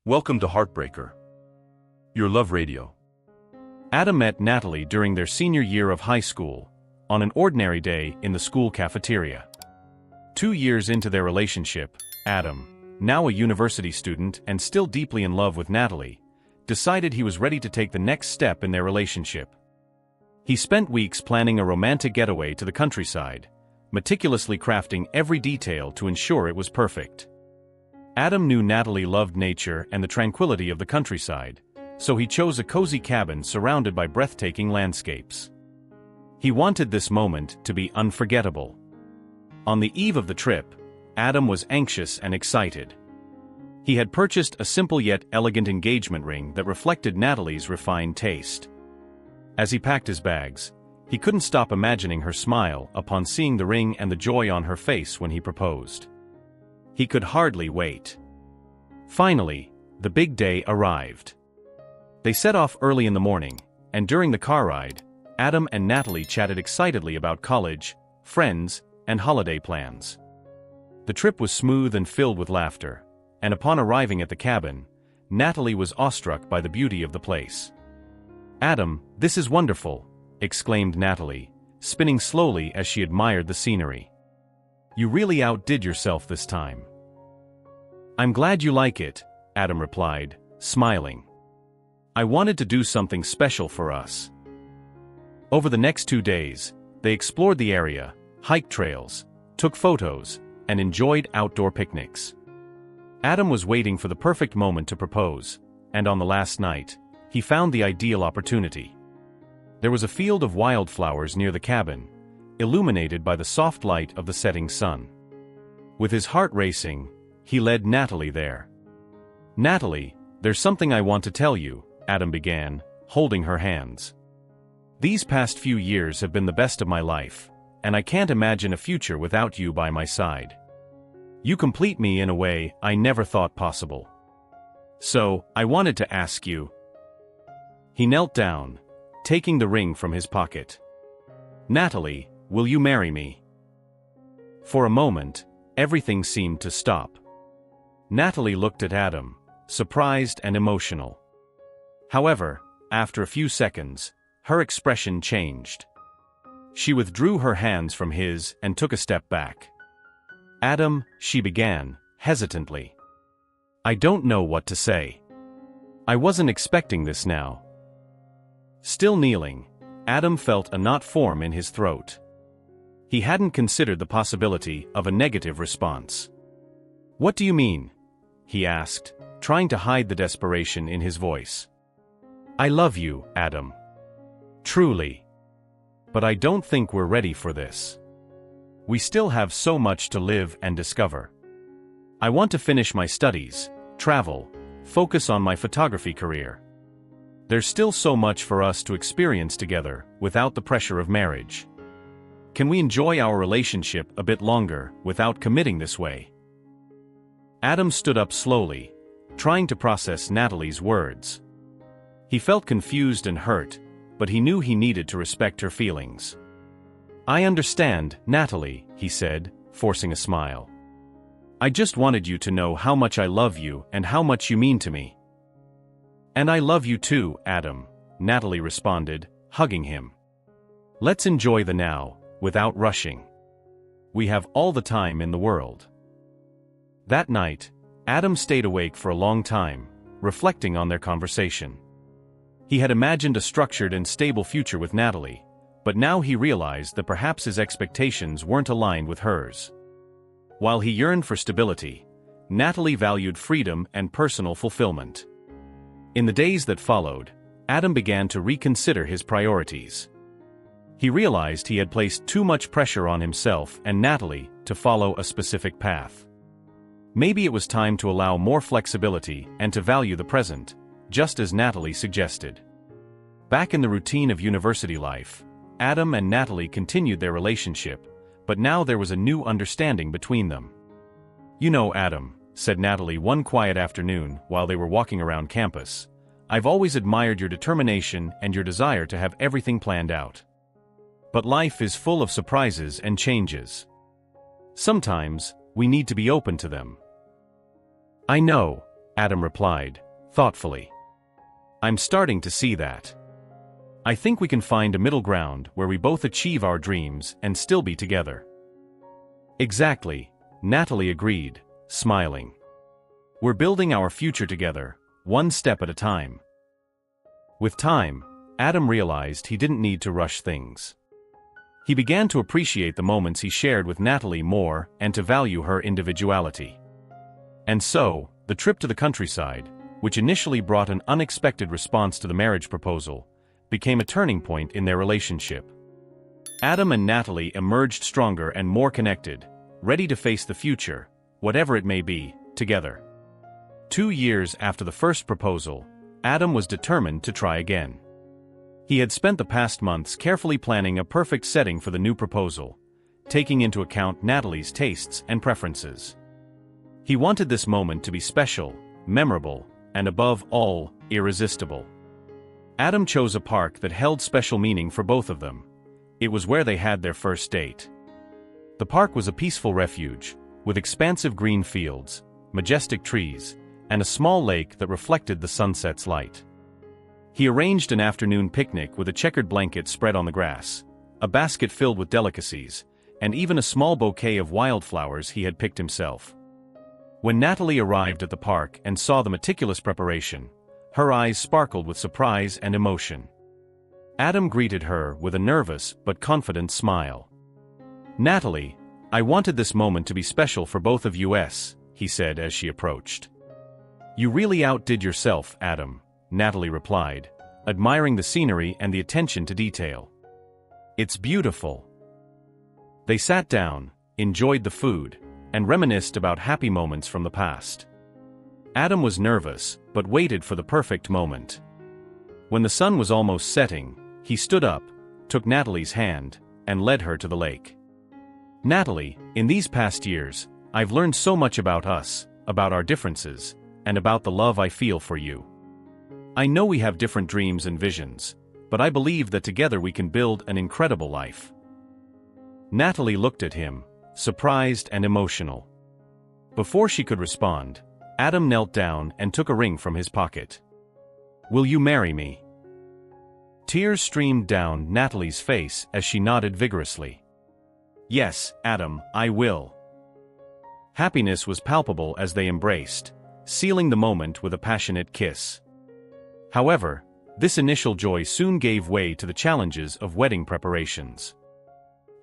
Welcome to Heartbreaker, your love radio. Adam met Natalie during their senior year of high school, on an ordinary day in the school cafeteria. 2 years into their relationship, Adam, now a university student and still deeply in love with Natalie, decided he was ready to take the next step in their relationship. He spent weeks planning a romantic getaway to the countryside, meticulously crafting every detail to ensure it was perfect. Adam knew Natalie loved nature and the tranquility of the countryside, so he chose a cozy cabin surrounded by breathtaking landscapes. He wanted this moment to be unforgettable. On the eve of the trip, Adam was anxious and excited. He had purchased a simple yet elegant engagement ring that reflected Natalie's refined taste. As he packed his bags, he couldn't stop imagining her smile upon seeing the ring and the joy on her face when he proposed. He could hardly wait. Finally, the big day arrived. They set off early in the morning, and during the car ride, Adam and Natalie chatted excitedly about college, friends, and holiday plans. The trip was smooth and filled with laughter, and upon arriving at the cabin, Natalie was awestruck by the beauty of the place. "Adam, this is wonderful," exclaimed Natalie, spinning slowly as she admired the scenery. "You really outdid yourself this time." "I'm glad you like it," Adam replied, smiling. "I wanted to do something special for us." Over the next 2 days, they explored the area, hiked trails, took photos, and enjoyed outdoor picnics. Adam was waiting for the perfect moment to propose, and on the last night, he found the ideal opportunity. There was a field of wildflowers near the cabin, illuminated by the soft light of the setting sun. With his heart racing, he led Natalie there. "Natalie, there's something I want to tell you," Adam began, holding her hands. "These past few years have been the best of my life, and I can't imagine a future without you by my side. You complete me in a way I never thought possible. So, I wanted to ask you." He knelt down, taking the ring from his pocket. "Natalie, will you marry me?" For a moment, everything seemed to stop. Natalie looked at Adam, surprised and emotional. However, after a few seconds, her expression changed. She withdrew her hands from his and took a step back. "Adam," she began, hesitantly. "I don't know what to say. I wasn't expecting this now." Still kneeling, Adam felt a knot form in his throat. He hadn't considered the possibility of a negative response. "What do you mean?" he asked, trying to hide the desperation in his voice. "I love you, Adam. Truly. But I don't think we're ready for this. We still have so much to live and discover. I want to finish my studies, travel, focus on my photography career. There's still so much for us to experience together without the pressure of marriage. Can we enjoy our relationship a bit longer without committing this way?" Adam stood up slowly, trying to process Natalie's words. He felt confused and hurt, but he knew he needed to respect her feelings. "I understand, Natalie," he said, forcing a smile. "I just wanted you to know how much I love you and how much you mean to me." "And I love you too, Adam," Natalie responded, hugging him. "Let's enjoy the now, without rushing. We have all the time in the world." That night, Adam stayed awake for a long time, reflecting on their conversation. He had imagined a structured and stable future with Natalie, but now he realized that perhaps his expectations weren't aligned with hers. While he yearned for stability, Natalie valued freedom and personal fulfillment. In the days that followed, Adam began to reconsider his priorities. He realized he had placed too much pressure on himself and Natalie to follow a specific path. Maybe it was time to allow more flexibility and to value the present, just as Natalie suggested. Back in the routine of university life, Adam and Natalie continued their relationship, but now there was a new understanding between them. "You know, Adam," said Natalie one quiet afternoon while they were walking around campus, "I've always admired your determination and your desire to have everything planned out. But life is full of surprises and changes. Sometimes, we need to be open to them." "I know," Adam replied, thoughtfully. I'm starting to see that. I think we can find a middle ground where we both achieve our dreams and still be together. Exactly, Natalie agreed, smiling. We're building our future together, one step at a time. With time, Adam realized he didn't need to rush things. He began to appreciate the moments he shared with Natalie more and to value her individuality. And so, the trip to the countryside, which initially brought an unexpected response to the marriage proposal, became a turning point in their relationship. Adam and Natalie emerged stronger and more connected, ready to face the future, whatever it may be, together. 2 years after the first proposal, Adam was determined to try again. He had spent the past months carefully planning a perfect setting for the new proposal, taking into account Natalie's tastes and preferences. He wanted this moment to be special, memorable, and above all, irresistible. Adam chose a park that held special meaning for both of them. It was where they had their first date. The park was a peaceful refuge, with expansive green fields, majestic trees, and a small lake that reflected the sunset's light. He arranged an afternoon picnic with a checkered blanket spread on the grass, a basket filled with delicacies, and even a small bouquet of wildflowers he had picked himself. When Natalie arrived at the park and saw the meticulous preparation, her eyes sparkled with surprise and emotion. Adam greeted her with a nervous but confident smile. "Natalie, I wanted this moment to be special for both of us," he said as she approached. "You really outdid yourself, Adam," Natalie replied, admiring the scenery and the attention to detail. "It's beautiful." They sat down, enjoyed the food, and reminisced about happy moments from the past. Adam was nervous, but waited for the perfect moment. When the sun was almost setting, he stood up, took Natalie's hand, and led her to the lake. "Natalie, in these past years, I've learned so much about us, about our differences, and about the love I feel for you. I know we have different dreams and visions, but I believe that together we can build an incredible life." Natalie looked at him, surprised and emotional. Before she could respond, Adam knelt down and took a ring from his pocket. "Will you marry me?" Tears streamed down Natalie's face as she nodded vigorously. "Yes, Adam, I will." Happiness was palpable as they embraced, sealing the moment with a passionate kiss. However, this initial joy soon gave way to the challenges of wedding preparations.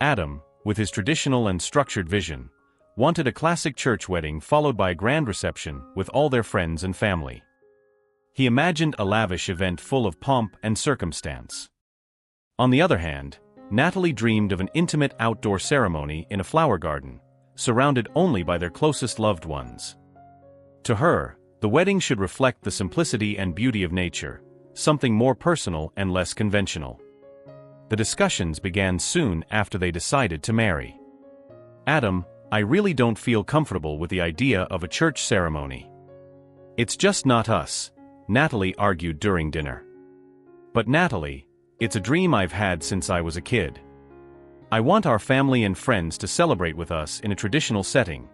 Adam, with his traditional and structured vision, wanted a classic church wedding followed by a grand reception with all their friends and family. He imagined a lavish event full of pomp and circumstance. On the other hand, Natalie dreamed of an intimate outdoor ceremony in a flower garden, surrounded only by their closest loved ones. To her, the wedding should reflect the simplicity and beauty of nature, something more personal and less conventional. The discussions began soon after they decided to marry. "Adam, I really don't feel comfortable with the idea of a church ceremony. It's just not us," Natalie argued during dinner. "But Natalie, it's a dream I've had since I was a kid. I want our family and friends to celebrate with us in a traditional setting,"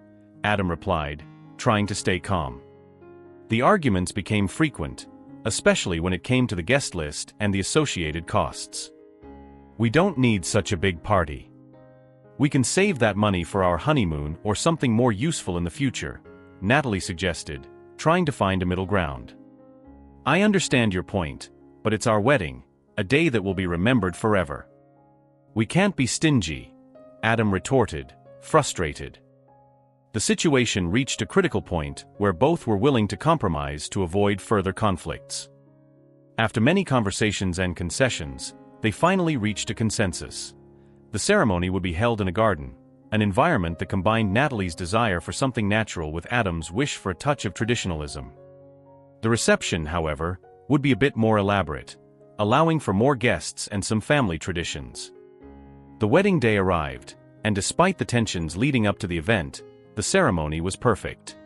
Adam replied, trying to stay calm. The arguments became frequent, especially when it came to the guest list and the associated costs. "We don't need such a big party. We can save that money for our honeymoon or something more useful in the future," Natalie suggested, trying to find a middle ground. "I understand your point, but it's our wedding, a day that will be remembered forever." "We can't be stingy," Adam retorted, frustrated. The situation reached a critical point where both were willing to compromise to avoid further conflicts. After many conversations and concessions, they finally reached a consensus. The ceremony would be held in a garden, an environment that combined Natalie's desire for something natural with Adam's wish for a touch of traditionalism. The reception, however, would be a bit more elaborate, allowing for more guests and some family traditions. The wedding day arrived, and despite the tensions leading up to the event, the ceremony was perfect.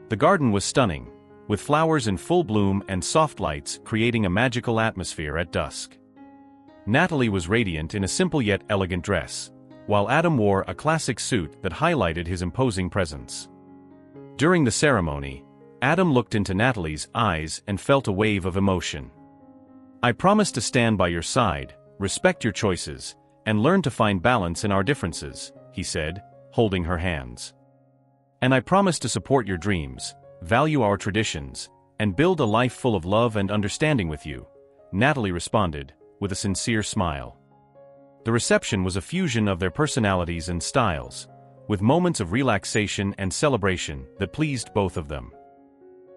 The garden was stunning, with flowers in full bloom and soft lights creating a magical atmosphere at dusk. Natalie was radiant in a simple yet elegant dress, while Adam wore a classic suit that highlighted his imposing presence. During the ceremony, Adam looked into Natalie's eyes and felt a wave of emotion. "I promise to stand by your side, respect your choices, and learn to find balance in our differences," he said, holding her hands. "And I promise to support your dreams, value our traditions, and build a life full of love and understanding with you," Natalie responded, with a sincere smile. The reception was a fusion of their personalities and styles, with moments of relaxation and celebration that pleased both of them.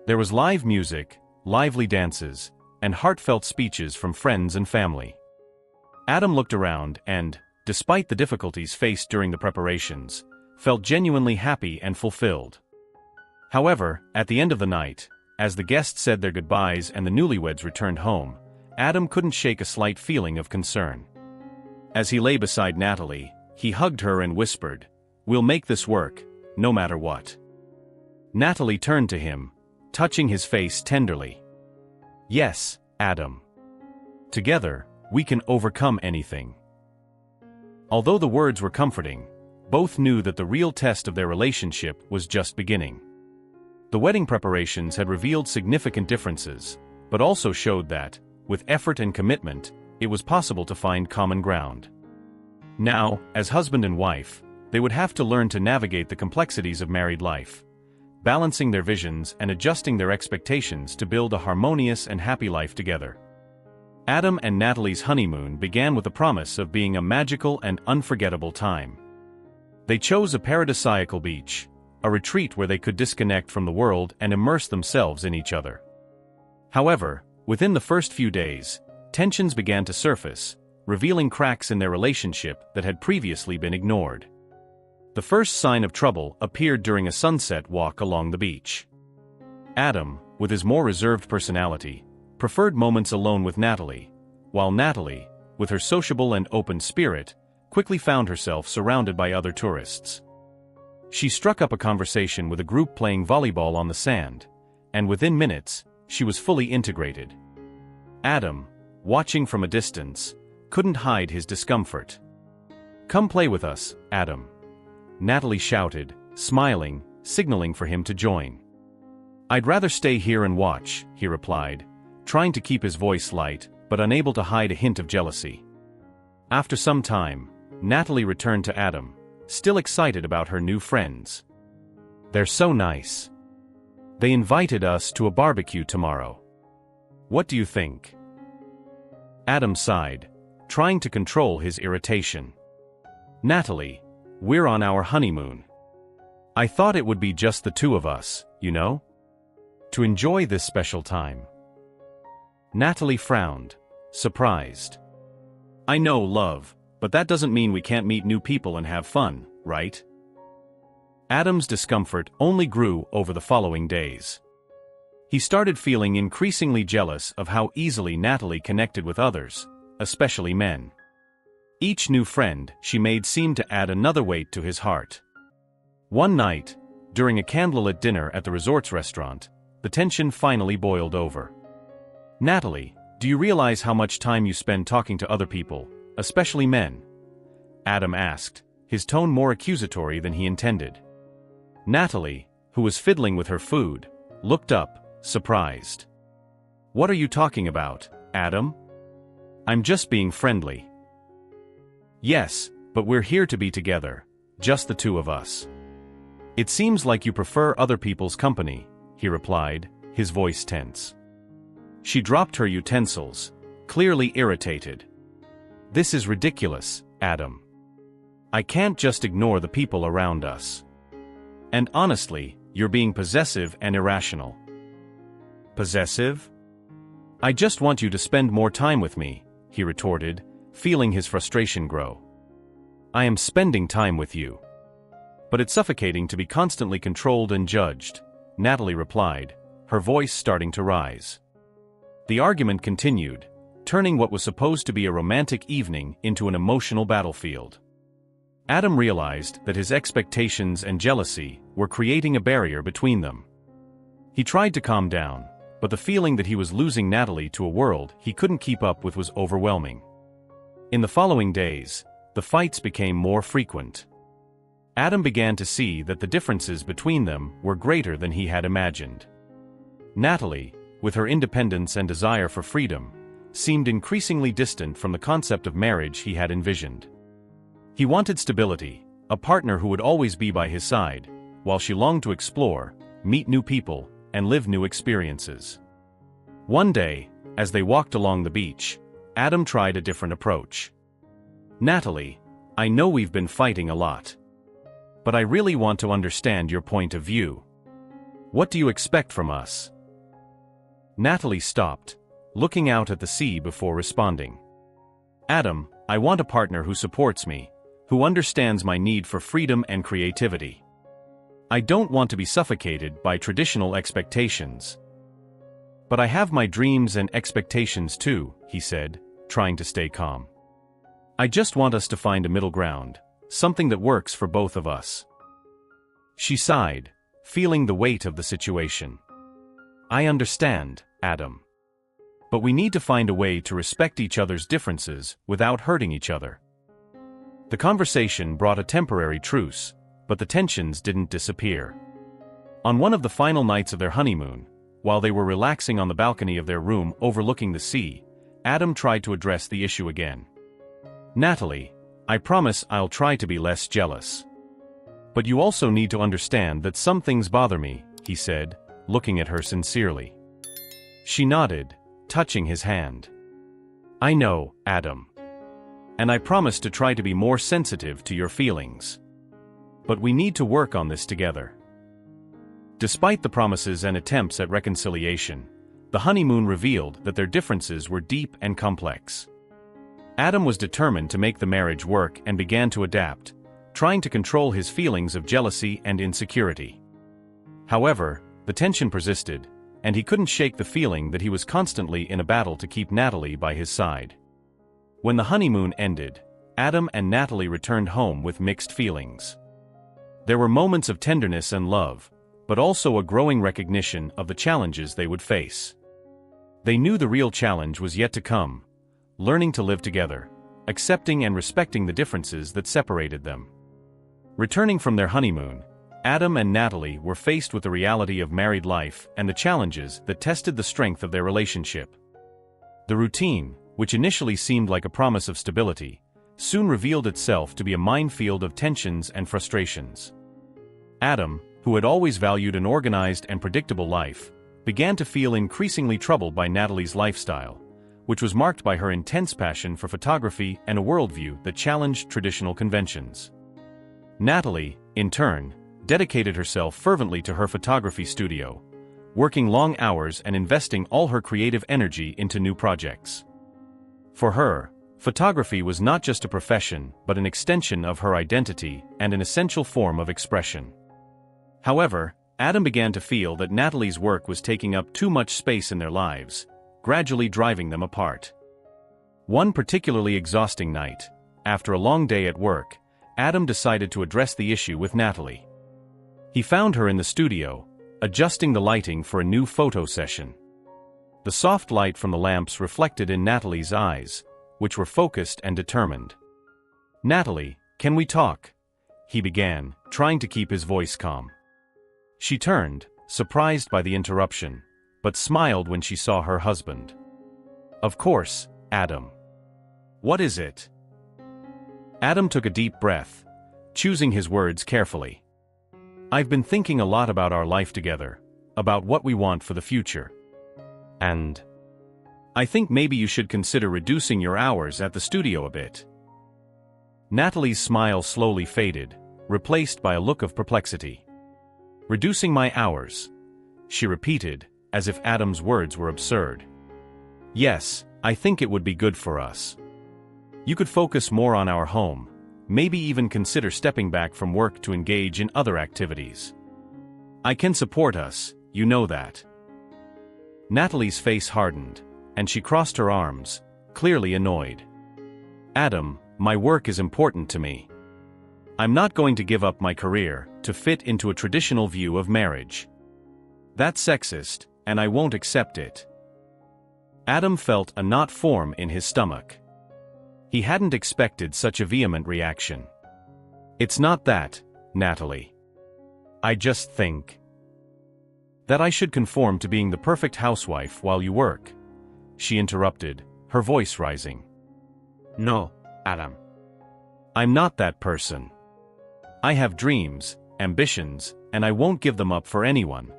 There was live music, lively dances, and heartfelt speeches from friends and family. Adam looked around and, despite the difficulties faced during the preparations, felt genuinely happy and fulfilled. However, at the end of the night, as the guests said their goodbyes and the newlyweds returned home, Adam couldn't shake a slight feeling of concern. As he lay beside Natalie, he hugged her and whispered, "We'll make this work, no matter what." Natalie turned to him, touching his face tenderly. "Yes, Adam. Together, we can overcome anything." Although the words were comforting, both knew that the real test of their relationship was just beginning. The wedding preparations had revealed significant differences, but also showed that, with effort and commitment, it was possible to find common ground. Now, as husband and wife, they would have to learn to navigate the complexities of married life, balancing their visions and adjusting their expectations to build a harmonious and happy life together. Adam and Natalie's honeymoon began with the promise of being a magical and unforgettable time. They chose a paradisiacal beach, a retreat where they could disconnect from the world and immerse themselves in each other. However, within the first few days, tensions began to surface, revealing cracks in their relationship that had previously been ignored. The first sign of trouble appeared during a sunset walk along the beach. Adam, with his more reserved personality, preferred moments alone with Natalie, while Natalie, with her sociable and open spirit, quickly found herself surrounded by other tourists. She struck up a conversation with a group playing volleyball on the sand, and within minutes, she was fully integrated. Adam, watching from a distance, couldn't hide his discomfort. "Come play with us, Adam," Natalie shouted, smiling, signaling for him to join. "I'd rather stay here and watch," he replied, trying to keep his voice light, but unable to hide a hint of jealousy. After some time, Natalie returned to Adam, still excited about her new friends. "They're so nice. They invited us to a barbecue tomorrow. What do you think?" Adam sighed, trying to control his irritation. "Natalie, we're on our honeymoon. I thought it would be just the two of us, you know? To enjoy this special time." Natalie frowned, surprised. "I know, love, but that doesn't mean we can't meet new people and have fun, right?" Adam's discomfort only grew over the following days. He started feeling increasingly jealous of how easily Natalie connected with others, especially men. Each new friend she made seemed to add another weight to his heart. One night, during a candlelit dinner at the resort's restaurant, the tension finally boiled over. "Natalie, do you realize how much time you spend talking to other people, especially men?" Adam asked, his tone more accusatory than he intended. Natalie, who was fiddling with her food, looked up, surprised. "What are you talking about, Adam? I'm just being friendly." "Yes, but we're here to be together, just the two of us." "It seems like you prefer other people's company," he replied, his voice tense. She dropped her utensils, clearly irritated. "This is ridiculous, Adam. I can't just ignore the people around us. And honestly, you're being possessive and irrational." "Possessive? I just want you to spend more time with me," he retorted, feeling his frustration grow. "I am spending time with you." "But it's suffocating to be constantly controlled and judged," Natalie replied, her voice starting to rise. The argument continued, turning what was supposed to be a romantic evening into an emotional battlefield. Adam realized that his expectations and jealousy were creating a barrier between them. He tried to calm down, but the feeling that he was losing Natalie to a world he couldn't keep up with was overwhelming. In the following days, the fights became more frequent. Adam began to see that the differences between them were greater than he had imagined. Natalie, with her independence and desire for freedom, seemed increasingly distant from the concept of marriage he had envisioned. He wanted stability, a partner who would always be by his side, while she longed to explore, meet new people, and live new experiences. One day, as they walked along the beach, Adam tried a different approach. "Natalie, I know we've been fighting a lot. But I really want to understand your point of view. What do you expect from us?" Natalie stopped, looking out at the sea before responding. "Adam, I want a partner who supports me, who understands my need for freedom and creativity. I don't want to be suffocated by traditional expectations." "But I have my dreams and expectations too," he said, trying to stay calm. "I just want us to find a middle ground, something that works for both of us." She sighed, feeling the weight of the situation. "I understand, Adam. But we need to find a way to respect each other's differences without hurting each other." The conversation brought a temporary truce, but the tensions didn't disappear. On one of the final nights of their honeymoon, while they were relaxing on the balcony of their room overlooking the sea, Adam tried to address the issue again. "Natalie, I promise I'll try to be less jealous. But you also need to understand that some things bother me," he said, looking at her sincerely. She nodded, touching his hand. "I know, Adam. And I promise to try to be more sensitive to your feelings. But we need to work on this together." Despite the promises and attempts at reconciliation, the honeymoon revealed that their differences were deep and complex. Adam was determined to make the marriage work and began to adapt, trying to control his feelings of jealousy and insecurity. However, the tension persisted, and he couldn't shake the feeling that he was constantly in a battle to keep Natalie by his side. When the honeymoon ended, Adam and Natalie returned home with mixed feelings. There were moments of tenderness and love, but also a growing recognition of the challenges they would face. They knew the real challenge was yet to come, learning to live together, accepting and respecting the differences that separated them. Returning from their honeymoon, Adam and Natalie were faced with the reality of married life and the challenges that tested the strength of their relationship. The routine, which initially seemed like a promise of stability, soon revealed itself to be a minefield of tensions and frustrations. Adam, who had always valued an organized and predictable life, began to feel increasingly troubled by Natalie's lifestyle, which was marked by her intense passion for photography and a worldview that challenged traditional conventions. Natalie, in turn, dedicated herself fervently to her photography studio, working long hours and investing all her creative energy into new projects. For her, photography was not just a profession but an extension of her identity and an essential form of expression. However, Adam began to feel that Natalie's work was taking up too much space in their lives, gradually driving them apart. One particularly exhausting night, after a long day at work, Adam decided to address the issue with Natalie. He found her in the studio, adjusting the lighting for a new photo session. The soft light from the lamps reflected in Natalie's eyes, which were focused and determined. "Natalie, can we talk?" he began, trying to keep his voice calm. She turned, surprised by the interruption, but smiled when she saw her husband. "Of course, Adam. What is it?" Adam took a deep breath, choosing his words carefully. "I've been thinking a lot about our life together, about what we want for the future. And I think maybe you should consider reducing your hours at the studio a bit." Natalie's smile slowly faded, replaced by a look of perplexity. "Reducing my hours," she repeated, as if Adam's words were absurd. "Yes, I think it would be good for us. You could focus more on our home, maybe even consider stepping back from work to engage in other activities. I can support us, you know that." Natalie's face hardened, and she crossed her arms, clearly annoyed. "Adam, my work is important to me. I'm not going to give up my career to fit into a traditional view of marriage. That's sexist, and I won't accept it." Adam felt a knot form in his stomach. He hadn't expected such a vehement reaction. "It's not that, Natalie. I just think." That I should conform to being the perfect housewife while you work," she interrupted, her voice rising. No, Adam. "I'm not that person. I have dreams, ambitions, and I won't give them up for anyone."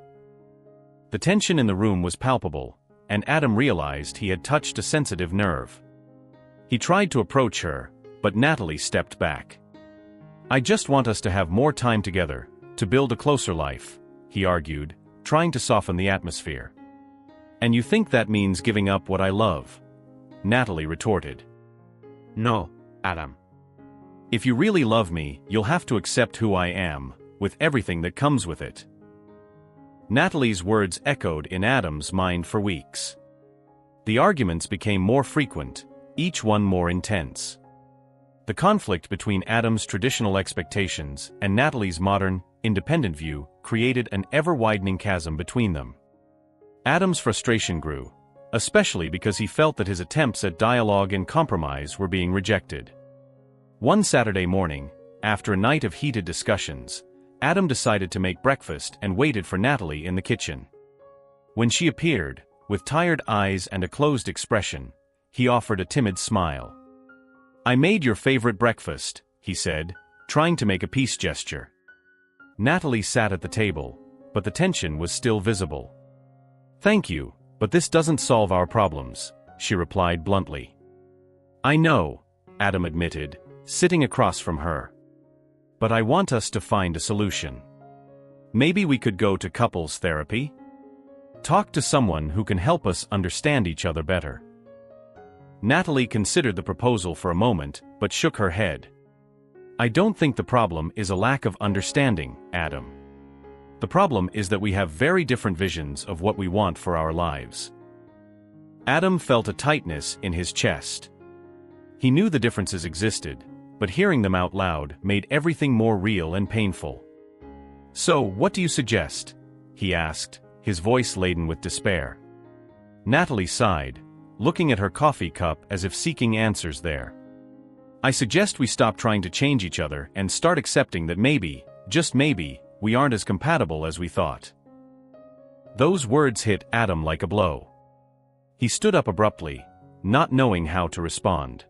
The tension in the room was palpable, and Adam realized he had touched a sensitive nerve. He tried to approach her, but Natalie stepped back. "I just want us to have more time together, to build a closer life," he argued, trying to soften the atmosphere. "And you think that means giving up what I love?" Natalie retorted. No, Adam. "If you really love me, you'll have to accept who I am, with everything that comes with it." Natalie's words echoed in Adam's mind for weeks. The arguments became more frequent, each one more intense. The conflict between Adam's traditional expectations and Natalie's modern, independent view created an ever-widening chasm between them. Adam's frustration grew, especially because he felt that his attempts at dialogue and compromise were being rejected. One Saturday morning, after a night of heated discussions, Adam decided to make breakfast and waited for Natalie in the kitchen. When she appeared, with tired eyes and a closed expression, he offered a timid smile. "I made your favorite breakfast," he said, trying to make a peace gesture. Natalie sat at the table, but the tension was still visible. "Thank you, but this doesn't solve our problems," she replied bluntly. "I know," Adam admitted, sitting across from her. "But I want us to find a solution. Maybe we could go to couples therapy? Talk to someone who can help us understand each other better." Natalie considered the proposal for a moment, but shook her head. "I don't think the problem is a lack of understanding, Adam. The problem is that we have very different visions of what we want for our lives." Adam felt a tightness in his chest. He knew the differences existed, but hearing them out loud made everything more real and painful. "So, what do you suggest?" he asked, his voice laden with despair. Natalie sighed, looking at her coffee cup as if seeking answers there. "I suggest we stop trying to change each other and start accepting that maybe, just maybe, we aren't as compatible as we thought." Those words hit Adam like a blow. He stood up abruptly, not knowing how to respond.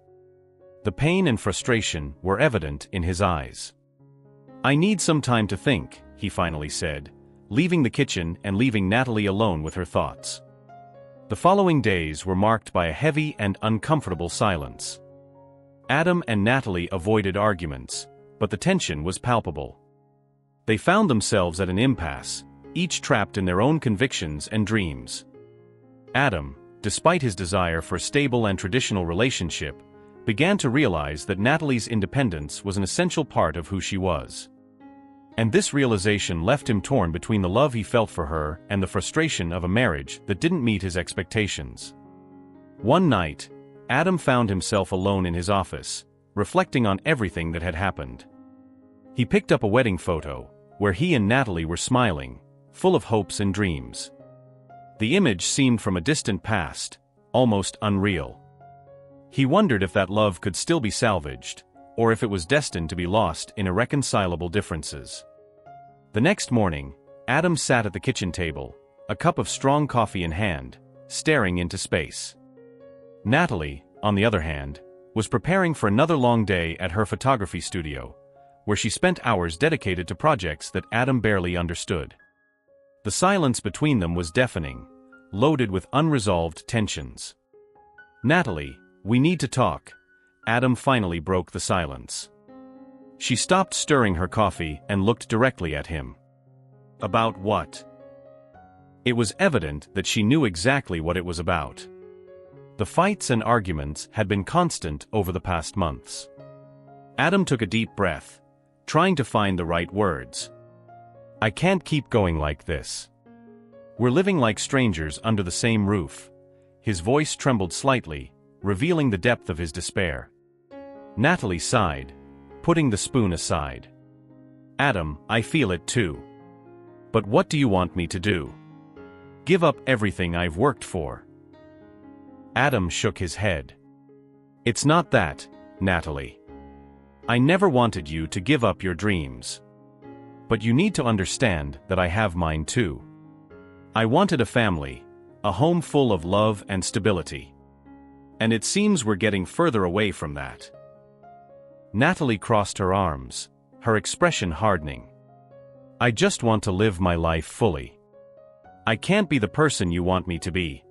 The pain and frustration were evident in his eyes. "I need some time to think," he finally said, leaving the kitchen and leaving Natalie alone with her thoughts. The following days were marked by a heavy and uncomfortable silence. Adam and Natalie avoided arguments, but the tension was palpable. They found themselves at an impasse, each trapped in their own convictions and dreams. Adam, despite his desire for a stable and traditional relationship, began to realize that Natalie's independence was an essential part of who she was. And this realization left him torn between the love he felt for her and the frustration of a marriage that didn't meet his expectations. One night, Adam found himself alone in his office, reflecting on everything that had happened. He picked up a wedding photo, where he and Natalie were smiling, full of hopes and dreams. The image seemed from a distant past, almost unreal. He wondered if that love could still be salvaged, or if it was destined to be lost in irreconcilable differences. The next morning, Adam sat at the kitchen table, a cup of strong coffee in hand, staring into space. Natalie, on the other hand, was preparing for another long day at her photography studio, where she spent hours dedicated to projects that Adam barely understood. The silence between them was deafening, loaded with unresolved tensions. "Natalie, we need to talk," Adam finally broke the silence. She stopped stirring her coffee and looked directly at him. "About what?" It was evident that she knew exactly what it was about. The fights and arguments had been constant over the past months. Adam took a deep breath, trying to find the right words. "I can't keep going like this. We're living like strangers under the same roof." His voice trembled slightly, revealing the depth of his despair. Natalie sighed, putting the spoon aside. "Adam, I feel it too. But what do you want me to do? Give up everything I've worked for?" Adam shook his head. "It's not that, Natalie. I never wanted you to give up your dreams. But you need to understand that I have mine too. I wanted a family, a home full of love and stability. And it seems we're getting further away from that. Natalie crossed her arms, her expression hardening. I just want to live my life fully. I can't be the person you want me to be.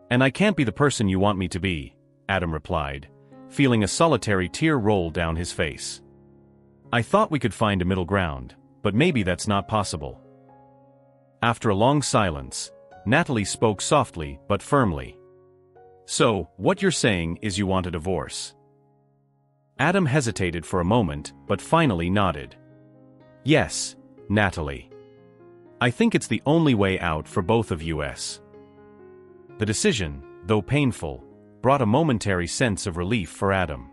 And I can't be the person you want me to be, Adam replied, feeling a solitary tear roll down his face. I thought we could find a middle ground, but maybe that's not possible. After a long silence, Natalie spoke softly but firmly. So, what you're saying is you want a divorce? Adam hesitated for a moment, but finally nodded. Yes, Natalie. I think it's the only way out for both of us. The decision, though painful, brought a momentary sense of relief for Adam.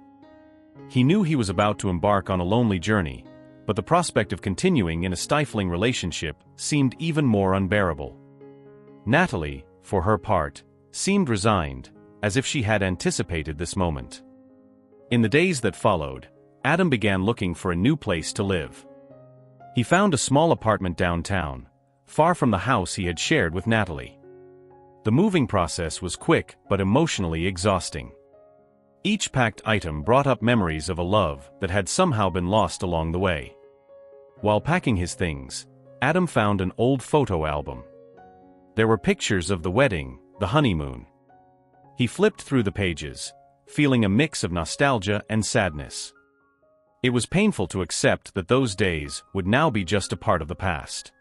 He knew he was about to embark on a lonely journey, but the prospect of continuing in a stifling relationship seemed even more unbearable. Natalie, for her part, seemed resigned, as if she had anticipated this moment. In the days that followed, Adam began looking for a new place to live. He found a small apartment downtown, far from the house he had shared with Natalie. The moving process was quick but emotionally exhausting. Each packed item brought up memories of a love that had somehow been lost along the way. While packing his things, Adam found an old photo album. There were pictures of the wedding, the honeymoon. He flipped through the pages, feeling a mix of nostalgia and sadness. It was painful to accept that those days would now be just a part of the past.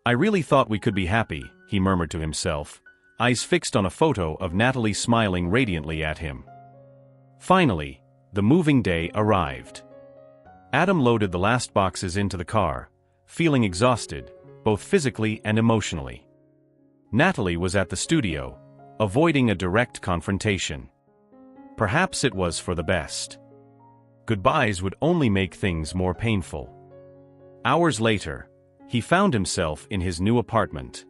I really thought we could be happy, he murmured to himself, eyes fixed on a photo of Natalie smiling radiantly at him. Finally, the moving day arrived. Adam loaded the last boxes into the car, feeling exhausted, both physically and emotionally. Natalie was at the studio, avoiding a direct confrontation. Perhaps it was for the best. Goodbyes would only make things more painful. Hours later, he found himself in his new apartment.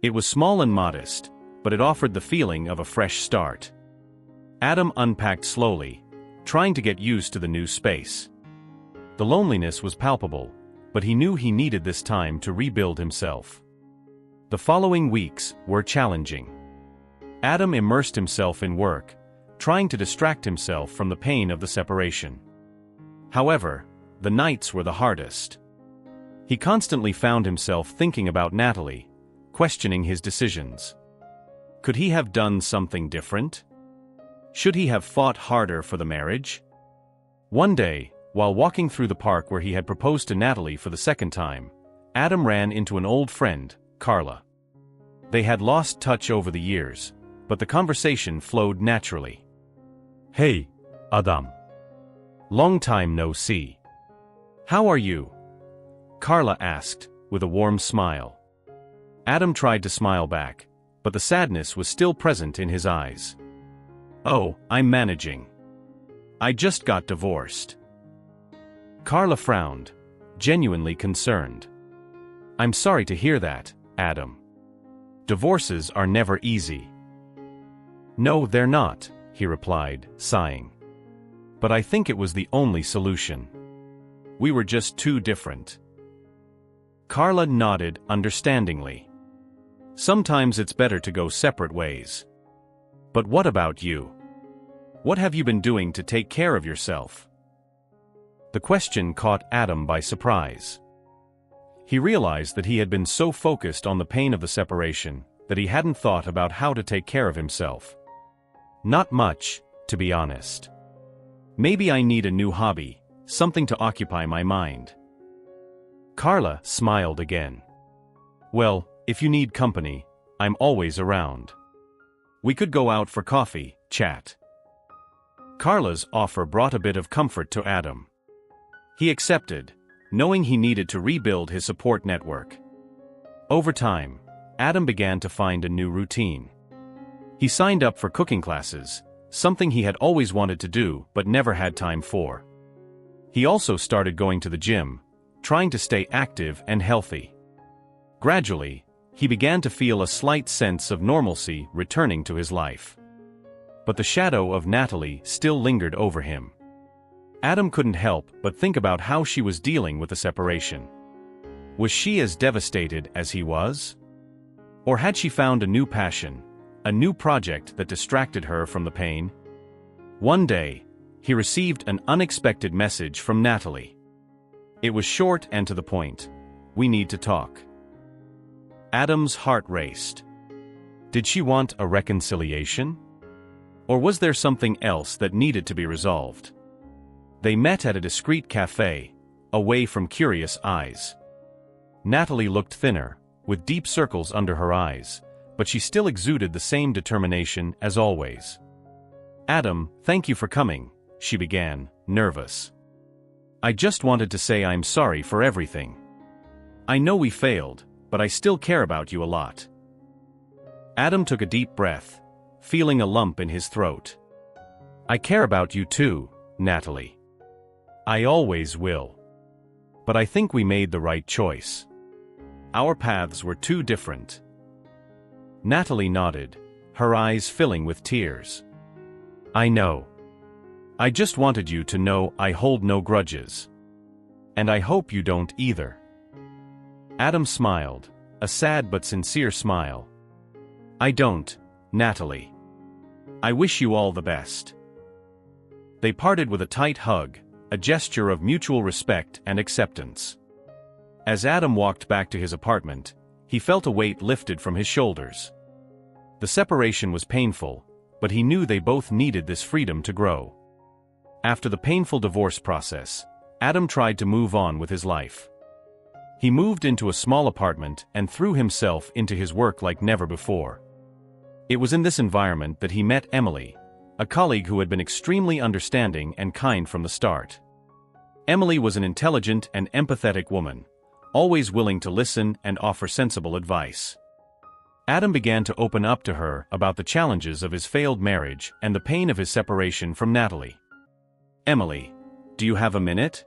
It was small and modest, but it offered the feeling of a fresh start. Adam unpacked slowly, trying to get used to the new space. The loneliness was palpable, but he knew he needed this time to rebuild himself. The following weeks were challenging. Adam immersed himself in work, trying to distract himself from the pain of the separation. However, the nights were the hardest. He constantly found himself thinking about Natalie, questioning his decisions. Could he have done something different? Should he have fought harder for the marriage? One day, while walking through the park where he had proposed to Natalie for the second time, Adam ran into an old friend, Carla. They had lost touch over the years, but the conversation flowed naturally. Hey, Adam. Long time no see. How are you? Carla asked, with a warm smile. Adam tried to smile back, but the sadness was still present in his eyes. Oh, I'm managing. I just got divorced. Carla frowned, genuinely concerned. I'm sorry to hear that, Adam. Divorces are never easy. No, they're not, he replied, sighing. But I think it was the only solution. We were just too different. Carla nodded understandingly. Sometimes it's better to go separate ways. But what about you? What have you been doing to take care of yourself? The question caught Adam by surprise. He realized that he had been so focused on the pain of the separation that he hadn't thought about how to take care of himself. Not much, to be honest. Maybe I need a new hobby, something to occupy my mind. Carla smiled again. Well, if you need company, I'm always around. We could go out for coffee, chat. Carla's offer brought a bit of comfort to Adam. He accepted, knowing he needed to rebuild his support network. Over time, Adam began to find a new routine. He signed up for cooking classes, something he had always wanted to do but never had time for. He also started going to the gym, trying to stay active and healthy. Gradually, he began to feel a slight sense of normalcy returning to his life. But the shadow of Natalie still lingered over him. Adam couldn't help but think about how she was dealing with the separation. Was she as devastated as he was? Or had she found a new passion, a new project that distracted her from the pain? One day, he received an unexpected message from Natalie. It was short and to the point. "We need to talk." Adam's heart raced. Did she want a reconciliation? Or was there something else that needed to be resolved? They met at a discreet cafe, away from curious eyes. Natalie looked thinner, with deep circles under her eyes, but she still exuded the same determination as always. "Adam, thank you for coming," she began, nervous. "I just wanted to say I'm sorry for everything. I know we failed, but I still care about you a lot." Adam took a deep breath, feeling a lump in his throat. "I care about you too, Natalie. I always will. But I think we made the right choice. Our paths were too different." Natalie nodded, her eyes filling with tears. "I know. I just wanted you to know I hold no grudges. And I hope you don't either." Adam smiled, a sad but sincere smile. "I don't, Natalie. I wish you all the best." They parted with a tight hug, a gesture of mutual respect and acceptance. As Adam walked back to his apartment, he felt a weight lifted from his shoulders. The separation was painful, but he knew they both needed this freedom to grow. After the painful divorce process, Adam tried to move on with his life. He moved into a small apartment and threw himself into his work like never before. It was in this environment that he met Emily, a colleague who had been extremely understanding and kind from the start. Emily was an intelligent and empathetic woman, always willing to listen and offer sensible advice. Adam began to open up to her about the challenges of his failed marriage and the pain of his separation from Natalie. "Emily, do you have a minute?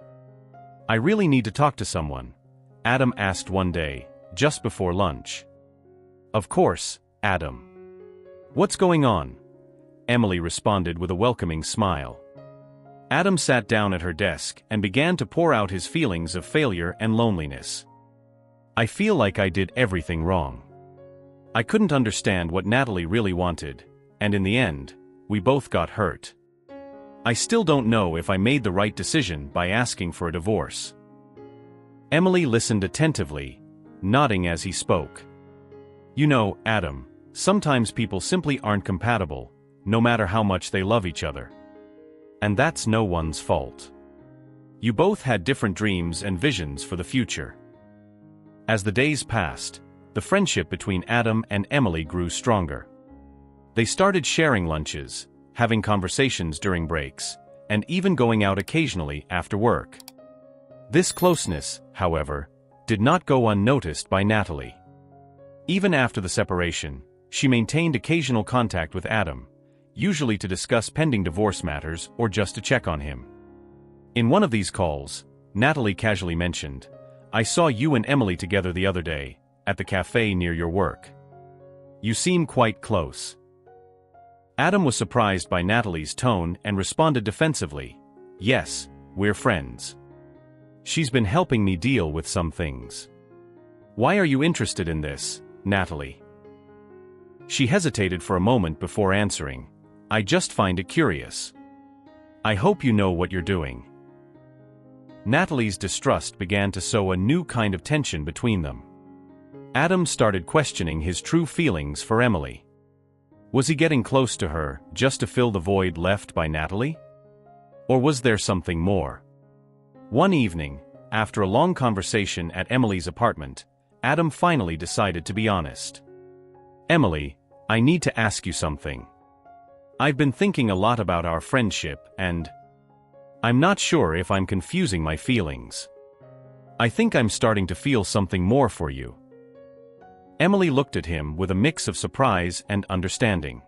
I really need to talk to someone," Adam asked one day, just before lunch. "Of course, Adam. What's going on?" Emily responded with a welcoming smile. Adam sat down at her desk and began to pour out his feelings of failure and loneliness. "I feel like I did everything wrong. I couldn't understand what Natalie really wanted, and in the end, we both got hurt. I still don't know if I made the right decision by asking for a divorce." Emily listened attentively, nodding as he spoke. "You know, Adam, sometimes people simply aren't compatible, no matter how much they love each other. And that's no one's fault. You both had different dreams and visions for the future." As the days passed, the friendship between Adam and Emily grew stronger. They started sharing lunches, having conversations during breaks, and even going out occasionally after work. This closeness, however, did not go unnoticed by Natalie. Even after the separation, she maintained occasional contact with Adam, usually to discuss pending divorce matters or just to check on him. In one of these calls, Natalie casually mentioned, "I saw you and Emily together the other day, at the cafe near your work. You seem quite close." Adam was surprised by Natalie's tone and responded defensively, "Yes, we're friends. She's been helping me deal with some things." "Why are you interested in this, Natalie?" She hesitated for a moment before answering, "I just find it curious. I hope you know what you're doing." Natalie's distrust began to sow a new kind of tension between them. Adam started questioning his true feelings for Emily. Was he getting close to her just to fill the void left by Natalie? Or was there something more? One evening, after a long conversation at Emily's apartment, Adam finally decided to be honest. "Emily, I need to ask you something. I've been thinking a lot about our friendship and I'm not sure if I'm confusing my feelings. I think I'm starting to feel something more for you." Emily looked at him with a mix of surprise and understanding.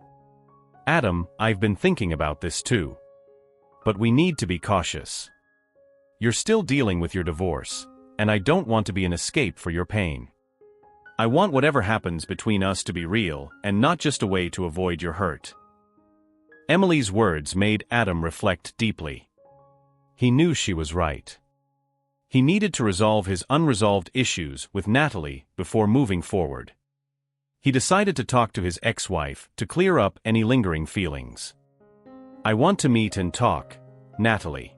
"Adam, I've been thinking about this too. But we need to be cautious. You're still dealing with your divorce, and I don't want to be an escape for your pain. I want whatever happens between us to be real and not just a way to avoid your hurt." Emily's words made Adam reflect deeply. He knew she was right. He needed to resolve his unresolved issues with Natalie before moving forward. he decided to talk to his ex-wife to clear up any lingering feelings. "I want to meet and talk, Natalie.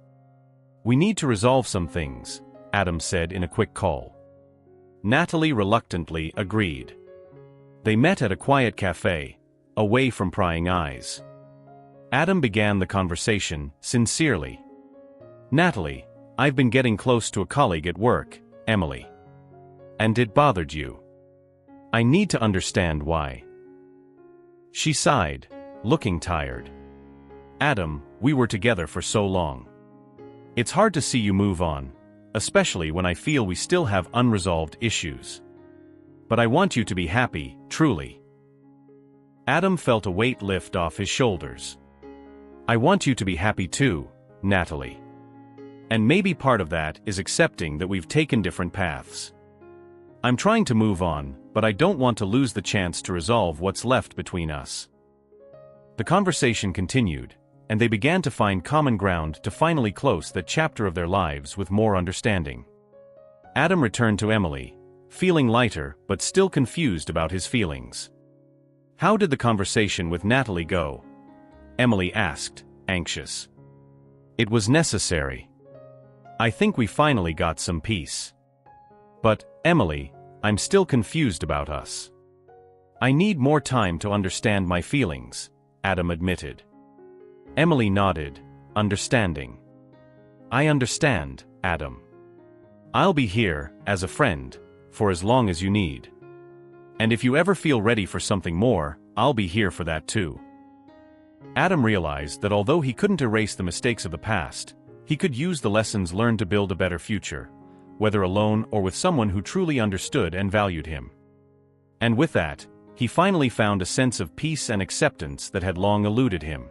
We need to resolve some things," Adam said in a quick call. Natalie reluctantly agreed. They met at a quiet cafe, away from prying eyes. Adam began the conversation sincerely. "Natalie, I've been getting close to a colleague at work, Emily. And it bothered you. I need to understand why." She sighed, looking tired. "Adam, we were together for so long. It's hard to see you move on, especially when I feel we still have unresolved issues. But I want you to be happy, truly." Adam felt a weight lift off his shoulders. "I want you to be happy too, Natalie. And maybe part of that is accepting that we've taken different paths. I'm trying to move on, but I don't want to lose the chance to resolve what's left between us." The conversation continued, and they began to find common ground to finally close that chapter of their lives with more understanding. Adam returned to Emily, feeling lighter but still confused about his feelings. "How did the conversation with Natalie go?" Emily asked, anxious. "It was necessary. I think we finally got some peace. But, Emily, I'm still confused about us. I need more time to understand my feelings," Adam admitted. Emily nodded, understanding. "I understand, Adam. I'll be here, as a friend, for as long as you need. And if you ever feel ready for something more, I'll be here for that too." Adam realized that although he couldn't erase the mistakes of the past, he could use the lessons learned to build a better future, whether alone or with someone who truly understood and valued him. And with that, he finally found a sense of peace and acceptance that had long eluded him.